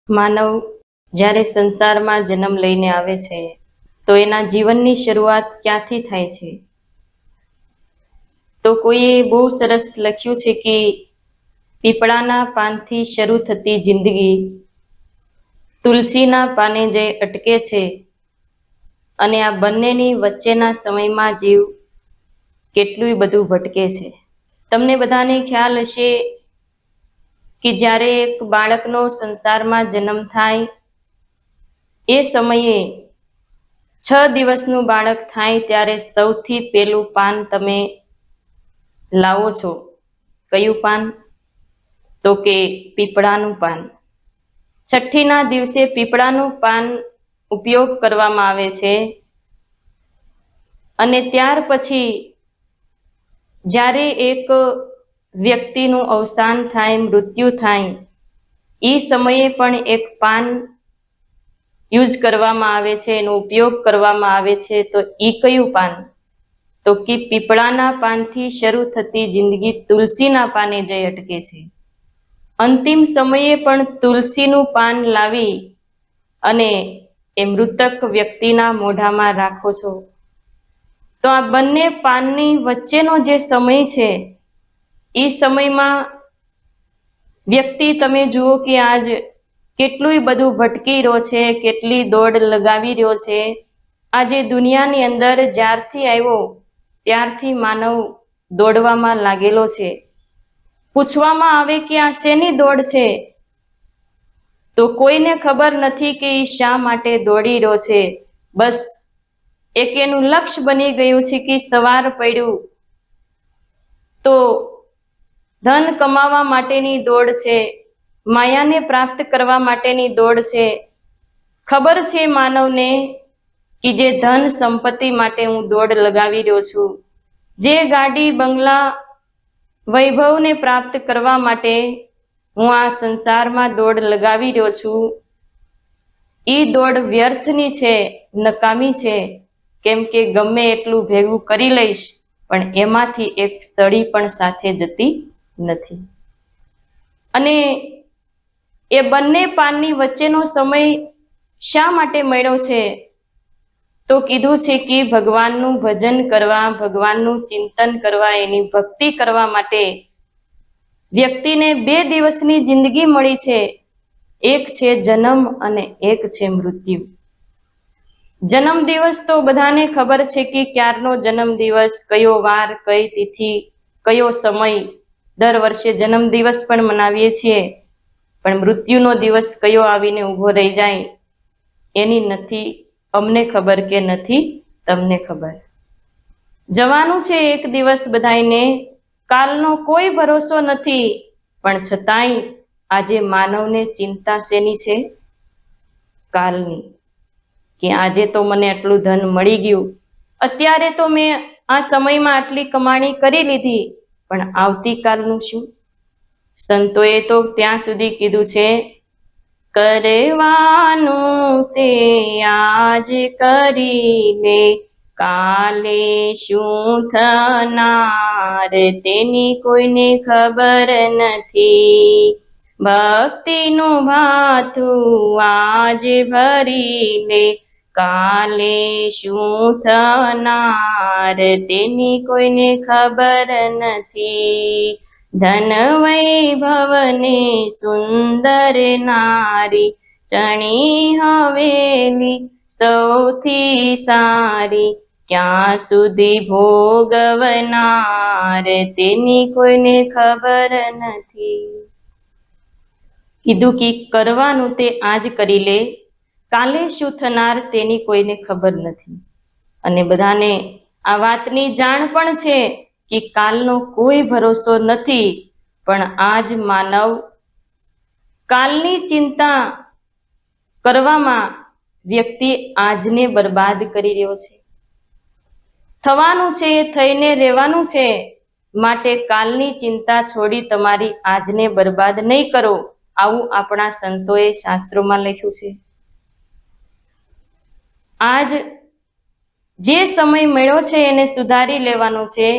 માનવ જ્યારે સંસારમાં જન્મ લઈને આવે છે તો એના જીવનની શરૂઆત ક્યાંથી થાય છે? તો કોઈએ બહુ સરસ લખ્યું છે કે પીપળાના પાનથી શરૂ થતી જિંદગી તુલસીના પાને જઈ અટકે છે અને આ બંનેની વચ્ચેના સમયમાં જીવ કેટલું બધું ભટકે છે. તમને બધાને ખ્યાલ હશે કે જ્યારે એક બાળકનો સંસારમાં જન્મ થાય એ સમયે 6 દિવસનું બાળક થાય ત્યારે સૌથી પહેલું પાન તમે લાવો છો. કયું પાન? તો કે પીપળાનું પાન. છઠ્ઠીના દિવસે પીપળાનું પાન ઉપયોગ કરવામાં આવે છે અને ત્યાર પછી જ્યારે એક વ્યક્તિનું અવસાન થાય, મૃત્યુ થાય, એ સમયે પણ એક પાન યુઝ કરવામાં આવે છે, એનો ઉપયોગ કરવામાં આવે છે. તો એ કયું પાન? તો કે પીપળાના પાનથી શરૂ થતી જિંદગી તુલસીના પાને જઈ અટકે છે. અંતિમ સમયે પણ તુલસીનું પાન લાવી અને એ મૃતક વ્યક્તિના મોઢામાં રાખો છો. તો આ બંને પાનની વચ્ચેનો જે સમય છે એ સમયમાં વ્યક્તિ તમે જુઓ કે આજ કેટલું બધું ભટકી રહ્યો છે, કેટલી દોડ લગાવી રહ્યો છે. આજે દુનિયાની અંદર જ્યારથી આવ્યો ત્યારથી માનવ દોડવામાં લાગેલો છે. પૂછવામાં આવે કે આ શેની દોડ છે તો કોઈને ખબર નથી કે એ શા માટે દોડી રહ્યો છે. બસ એક એનું લક્ષ્ય બની ગયું છે કે સવાર પડ્યું તો ધન કમાવા માટેની દોડ છે, માયાને પ્રાપ્ત કરવા માટેની દોડ છે. ખબર છે માનવને કે જે ધન સંપત્તિ માટે હું દોડ લગાવી રહ્યો છું, જે ગાડી બંગલા વૈભવને પ્રાપ્ત કરવા માટે હું આ સંસારમાં દોડ લગાવી રહ્યો છું, એ દોડ વ્યર્થની છે, નકામી છે. કેમ કે ગમે એટલું ભેગું કરી લઈશ પણ એમાંથી એક સળી પણ સાથે જતી નથી. અને એ બંને પાનની વચ્ચેનો સમય શા માટે મળ્યો છે? તો કીધું છે કે ભગવાનનું ભજન કરવા, ભગવાનનું ચિંતન કરવા, એની ભક્તિ કરવા માટે વ્યક્તિને 2 દિવસની જિંદગી મળી છે. એક છે જન્મ અને એક છે મૃત્યુ. જન્મ દિવસ તો બધાને ખબર છે કે ક્યારનો જન્મ દિવસ, કયો વાર, કઈ તિથિ, કયો સમય. દર વર્ષે જન્મ દિવસ પણ મનાવીએ છીએ, પણ મૃત્યુનો દિવસ કયો આવીને ઊભો રહી જાય એની નથી અમને ખબર કે નથી તમને ખબર. જવાનું છે એક દિવસ બધાયને, કાલનો કોઈ ભરોસો નથી. પણ છતાંય આજે માનવને ચિંતા શેની છે? કાલની. કે આજે તો મને આટલું ધન મળી ગયું, અત્યારે તો મેં આ સમયમાં આટલી કમાણી કરી લીધી, પણ આવતીકાલનું શું? સંતોએ તો ત્યાં સુધી કીધું છે, કરવાનું તે આજ કરી લે, કાલે શું થનાર તેની કોઈને ખબર નથી. ભક્તિનું ભાથું આજ ભરી લે, કાલે શું થનાર તેની કોઈને ખબર નથી. ધન વૈભવને સુંદર નારી, ચણી હવેલી સૌથી સારી, ક્યાં સુધી ભોગવનાર તેની કોઈને ખબર નથી. કીધું કે કરવાનું તે આજ કરી લે, કાલે શું થનાર તેની કોઈને ખબર નથી. અને બધાને આ વાતની જાણ પણ છે કે કાલનો કોઈ ભરોસો નથી, પણ આજ માનવ કાલની ચિંતા કરવામાં વ્યક્તિ આજને બરબાદ કરી રહ્યો છે. થવાનું છે એ થઈને રહેવાનું છે, માટે કાલની ચિંતા છોડી તમારી આજને બરબાદ નહીં કરો. આવું આપણા સંતોએ શાસ્ત્રોમાં લખ્યું છે. આજ જે સમય મળ્યો છે એને સુધારી લેવાનો છે.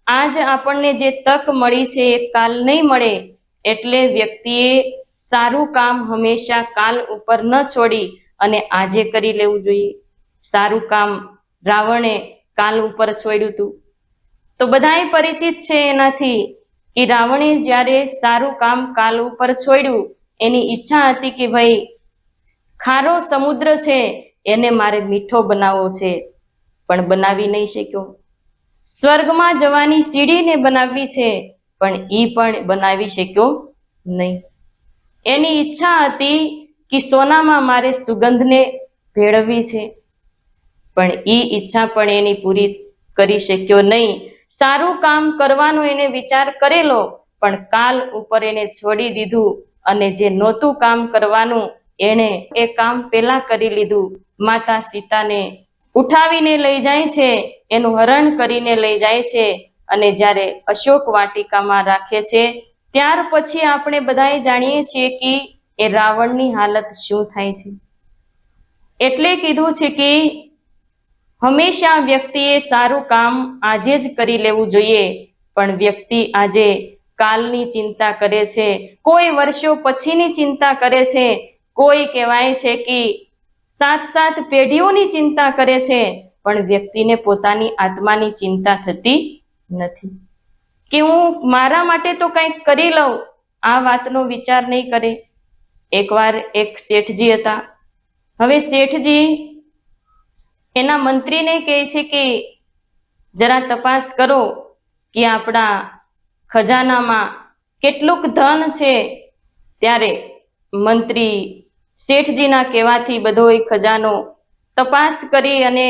આજ આપણને જે તક મળી છે એ કાલ નહીં મળે, એટલે વ્યક્તિએ સારું કામ હંમેશા કાલ ઉપર ન છોડી અને આજે કરી લેવું જોઈએ. સારું કામ રાવણે કાલ ઉપર છોડ્યું હતું. તો બધાય પરિચિત છે એનાથી કે રાવણે જ્યારે સારું કામ કાલ ઉપર છોડ્યું, એની ઈચ્છા હતી કે ભાઈ ખારો સમુદ્ર છે એને મારે મીઠો બનાવવો છે, પણ બનાવી નહીં શક્યો. સ્વર્ગમાં જવાની સીડીને બનાવવી છે, પણ ઈ પણ બનાવી શક્યો નહીં. એની ઈચ્છા હતી કે સોનામાં મારે સુગંધને ભેળવવી છે, પણ ઈ ઈચ્છા પણ એની પૂરી કરી શક્યો નહીં. સારું કામ કરવાનો એને વિચાર કરેલો, પણ કાલ ઉપર એને છોડી દીધું અને જે નહોતું કામ કરવાનું એણે એ કામ પેલા કરી લીધું. માતા સીતાને ઉઠાવીને લઈ જાય છે, એનું હરણ કરીને લઈ જાય છે અને જ્યારે અશોક વાટિકામાં રાખે છે, ત્યાર પછી આપણે બધાએ જાણીએ છીએ કે એ રાવણની હાલત શું થાય છે. એટલે કીધું છે કે હંમેશા વ્યક્તિએ સારું કામ આજે જ કરી લેવું જોઈએ, પણ વ્યક્તિ આજે કાલની ચિંતા કરે છે, કોઈ વર્ષો પછીની ચિંતા કરે છે, કોઈ કહેવાય છે કે 7 પેઢીઓની ચિંતા કરે છે, પણ વ્યક્તિને પોતાની આત્માની ચિંતા થતી નથી કે હું મારા માટે તો કંઈક કરી લઉં. આ વાતનો વિચાર નહીં કરે. એકવાર એક શેઠજી હતા. હવે શેઠજી એના મંત્રીને કહે છે કે જરા તપાસ કરો કે આપણા ખજાનામાં કેટલુંક ધન છે. ત્યારે મંત્રી શેઠજીના કહેવાથી બધો ખજાનો તપાસ કરી અને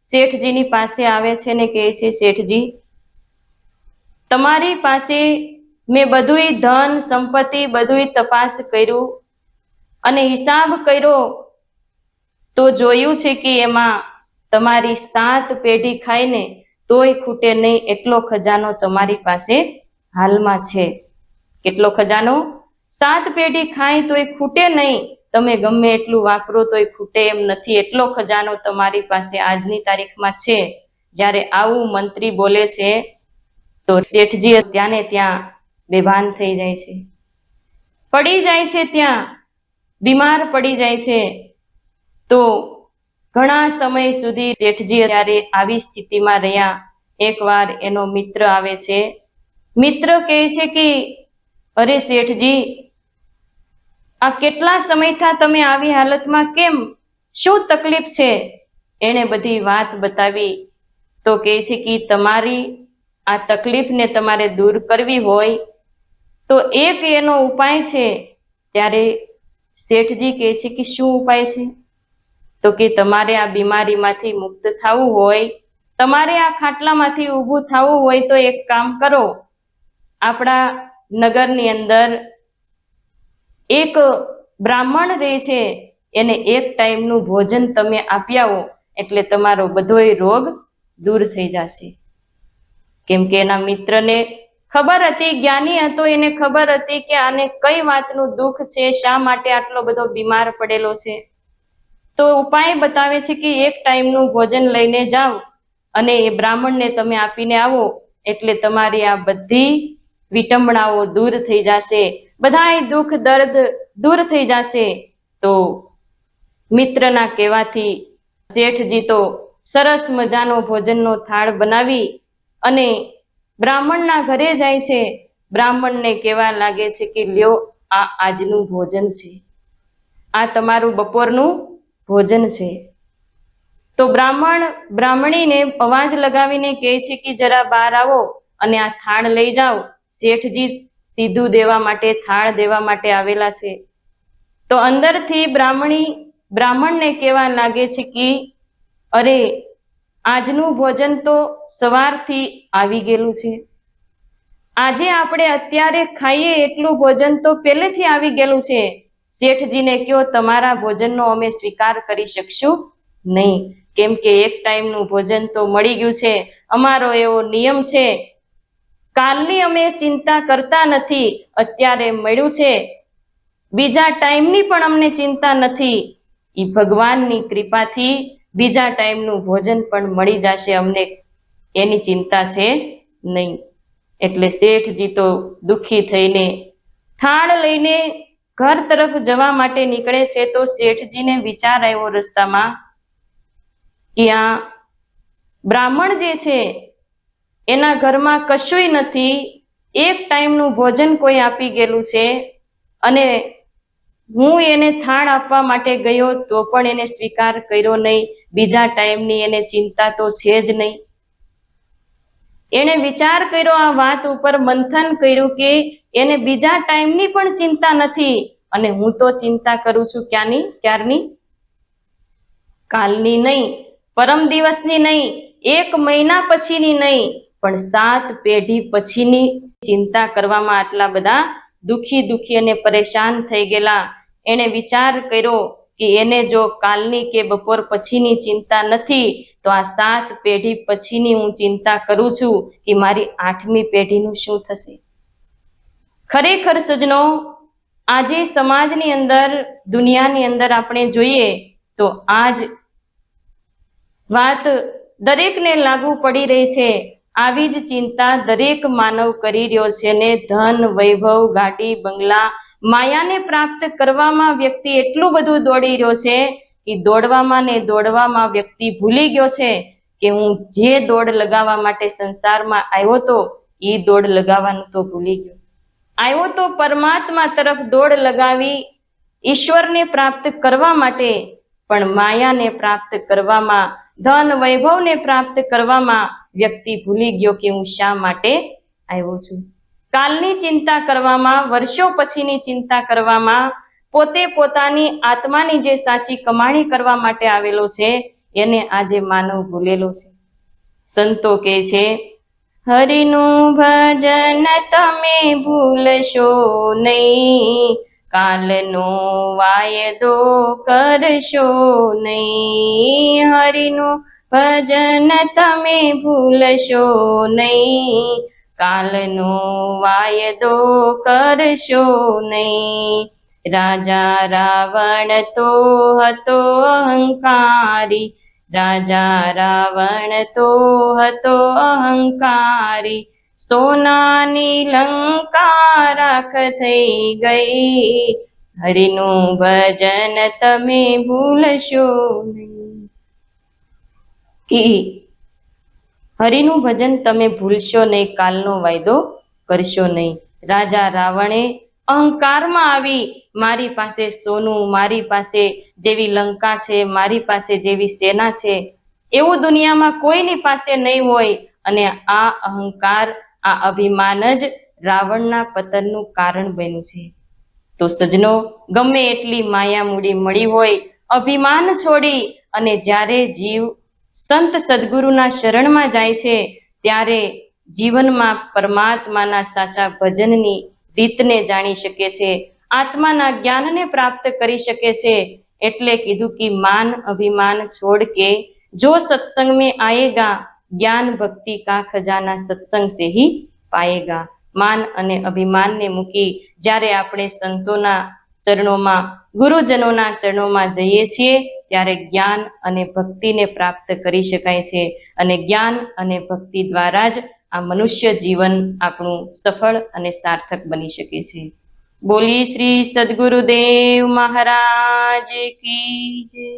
શેઠજીની પાસે આવે છે ને કહે છે, શેઠજી, તમારી પાસે મેં બધુંય ધન સંપત્તિ બધુંય તપાસ કર્યું અને હિસાબ કર્યો તો જોયું છે કે એમાં તમારી 7 પેઢી ખાઈને તોય ખૂટે નહીં એટલો ખજાનો તમારી પાસે હાલમાં છે. કેટલો ખજાનો? 7 પેઢી ખાય તોય ખૂટે નહીં, તમે ગમે એટલું વાપરો તોય ખૂટે એમ નથી, એટલો ખજાનો તમારી પાસે આજની તારીખમાં છે. જ્યારે આવું મંત્રી બોલે છે તો શેઠજી ત્યાં ને ત્યાં બેભાન થઈ જાય છે, પડી જાય છે, ત્યાં બીમાર પડી જાય છે. તો ઘણા સમય સુધી શેઠજી ત્યારે આવી સ્થિતિમાં રહ્યા. એકવાર એનો મિત્ર આવે છે. મિત્ર કહે છે કે અરે શેઠજી, આ કેટલા સમયથી તમે આવી હાલતમાં કેમ? શું તકલીફ છે? એણે બધી વાત બતાવી. તો કહે છે કે તમારી આ તકલીફને તમારે દૂર કરવી હોય તો એક એનો ઉપાય છે. ત્યારે શેઠજી કહે છે કે શું ઉપાય છે? તો કે તમારે આ બીમારીમાંથી મુક્ત થવું હોય, તમારે આ ખાટલામાંથી ઊભું થવું હોય તો એક કામ કરો. આપણા નગરની અંદર એક બ્રાહ્મણ રહે છે, એને એક ટાઈમનું ભોજન તમે આપી આવો એટલે તમારો બધોય રોગ દૂર થઈ જશે. કેમ કે એના મિત્રને ખબર હતી, જ્ઞાની હતો, એને ખબર હતી કે આને કઈ વાતનું દુઃખ છે, શા માટે આટલો બધો બીમાર પડેલો છે. તો ઉપાય બતાવે છે કે એક ટાઈમનું ભોજન લઈને જાઓ અને એ બ્રાહ્મણને તમે આપીને આવો એટલે તમારી આ બધી વિટંબણાઓ દૂર થઈ જશે, બધાય દુઃખ દર્દ દૂર થઈ જશે. તો મિત્રના કહેવાથી શેઠજી તો સરસ મજાનો ભોજનનો થાળ બનાવી અને બ્રાહ્મણના ઘરે જાય છે. બ્રાહ્મણને કહેવા લાગે છે કે લ્યો, આ આજનું ભોજન છે, આ તમારું બપોરનું ભોજન છે. તો બ્રાહ્મણીને અવાજ લગાવીને કહે છે કે જરા બહાર આવો અને આ થાળ લઈ જાઓ. શેઠજી સીધું દેવા માટે, થાળ દેવા માટે આવેલા છે. તો અંદરથી બ્રાહ્મણને કહેવા લાગે છે કે અરે, આજનું ભોજન તો સવારથી આવી ગયેલું છે, આજે આપણે અત્યારે ખાઈએ એટલું ભોજન તો પહેલેથી આવી ગયેલું છે. શેઠજીને કહો તમારા ભોજનનો અમે સ્વીકાર કરી શકશું નહીં, કેમ કે એક ટાઈમનું ભોજન તો મળી ગયું છે. અમારો એવો નિયમ છે, કાલની અમે ચિંતા કરતા નથી, અત્યારે મળ્યું છે, બીજા ટાઈમની પણ અમને ચિંતા નથી. એ ભગવાનની કૃપાથી બીજા ટાઈમનું ભોજન પણ મળી જશે, અમને એની ચિંતા છે નહીં. એટલે શેઠજી તો દુઃખી થઈને થાળ લઈને ઘર તરફ જવા માટે નીકળે છે તો શેઠજીને વિચાર આવ્યો રસ્તામાં કે આ બ્રાહ્મણ જે છે એના ઘરમાં કશુંય નથી, એક ટાઈમનું ભોજન કોઈ આપી ગયેલું છે અને હું એને થાળ આપવા માટે ગયો તો પણ એને સ્વીકાર કર્યો નહીં, બીજા ટાઈમની એને ચિંતા તો છે જ નહીં. એણે વિચાર કર્યો, આ વાત ઉપર મંથન કર્યું કે એને બીજા ટાઈમની પણ ચિંતા નથી અને હું તો ચિંતા કરું છું ક્યારની? કાલની નહીં, પરમ દિવસની નહીં, 1 મહિના પછીની નહીં, પણ 7 પેઢી પછીની ચિંતા કરવામાં આટલા બધા દુખી અને પરેશાન થઈ ગયેલા. એણે વિચાર કર્યો કે એને જો કાલની કે બપોર પછીની ચિંતા નથી તો આ 7 પેઢી પછીની હું ચિંતા કરું છું કે મારી 8મી પેઢીનું શું થશે. ખરેખર સજ્જનો, આજે સમાજની અંદર, દુનિયાની અંદર આપણે જોઈએ તો આજ વાત દરેકને લાગુ પડી રહી છે. આવી જ ચિંતા દરેક માનવ કરી રહ્યો છે ને ધન, વૈભવ, ગાડી, બંગલા, માયાને પ્રાપ્ત કરવામાં વ્યક્તિ એટલું બધું દોડી રહ્યો છે કે દોડવામાં ને દોડવામાં વ્યક્તિ ભૂલી ગયો છે કે હું જે દોડ લગાવવા માટે સંસારમાં આવ્યો તો એ દોડ લગાવવાનું તો ભૂલી ગયો. આવ્યો તો પરમાત્મા તરફ દોડ લગાવી ઈશ્વરને પ્રાપ્ત કરવા માટે, પણ માયાને પ્રાપ્ત કરવામાં, ધન વૈભવને પ્રાપ્ત કરવામાં વ્યક્તિ ભૂલી ગયો કે હું શા માટે આવ્યો છું. કાલની ચિંતા કરવામાં, વર્ષો પછીની ચિંતા કરવામાં, પોતે પોતાની આત્માની જે સાચી કમાણી કરવા માટે આવેલો છે એને આજે માનવ ભૂલેલો છે. સંતો કહે છે, હરિનું ભજન તમે ભૂલશો નહીં, કાલનો વાયદો કરશો નહીં. હરિનું ભજન તમે ભૂલશો નહીં, કાલનો વાયદો કરશો નહીં. રાજા રાવણ તો હતો અહંકારી, રાજા રાવણ તો હતો અહંકારી, સોનાની લંકા રાખ થઈ ગઈ. હરિનું ભજન તમે ભૂલશો નહીં. કે હરિનું ભજન તમે ભૂલશો નહીં, કાલનો વાયદો કરશો નહીં. રાજા રાવણે અહંકારમાં આવી, મારી પાસે સોનું, મારી પાસે જેવી લંકા છે, મારી પાસે જેવી સેના છે, એવું દુનિયામાં કોઈની પાસે નહીં હોય. અને આ અહંકાર, આ અભિમાન જ રાવણના પતનનું કારણ બન્યું છે. તો સજ્જનો, ગમે એટલી માયા મૂડી મળી હોય, અભિમાન છોડી અને જ્યારે જીવ સંત સદગુરુના શરણમાં જાય છે ત્યારે જીવનમાં પરમાત્માના સાચા ભજનની રીતને જાણી શકે છે, આત્માના જ્ઞાનને પ્રાપ્ત કરી શકે છે. એટલે કીધું કે માન અભિમાન છોડ કે જો સત્સંગ में आएगा, જ્ઞાન ભક્તિ કા ખજાના સત્સંગ से ही पाएगा. માન અને અભિમાનને મૂકી જ્યારે આપણે સંતોના ચરણોમાં, ગુરુજનોના ચરણોમાં જઈએ છીએ ત્યારે જ્ઞાન અને ભક્તિને પ્રાપ્ત કરી શકાય છે. અને જ્ઞાન અને ભક્તિ દ્વારા જ આ મનુષ્ય જીવન આપણું સફળ અને સાર્થક બની શકે છે. બોલી શ્રી સદગુરુદેવ મહારાજ કી જય.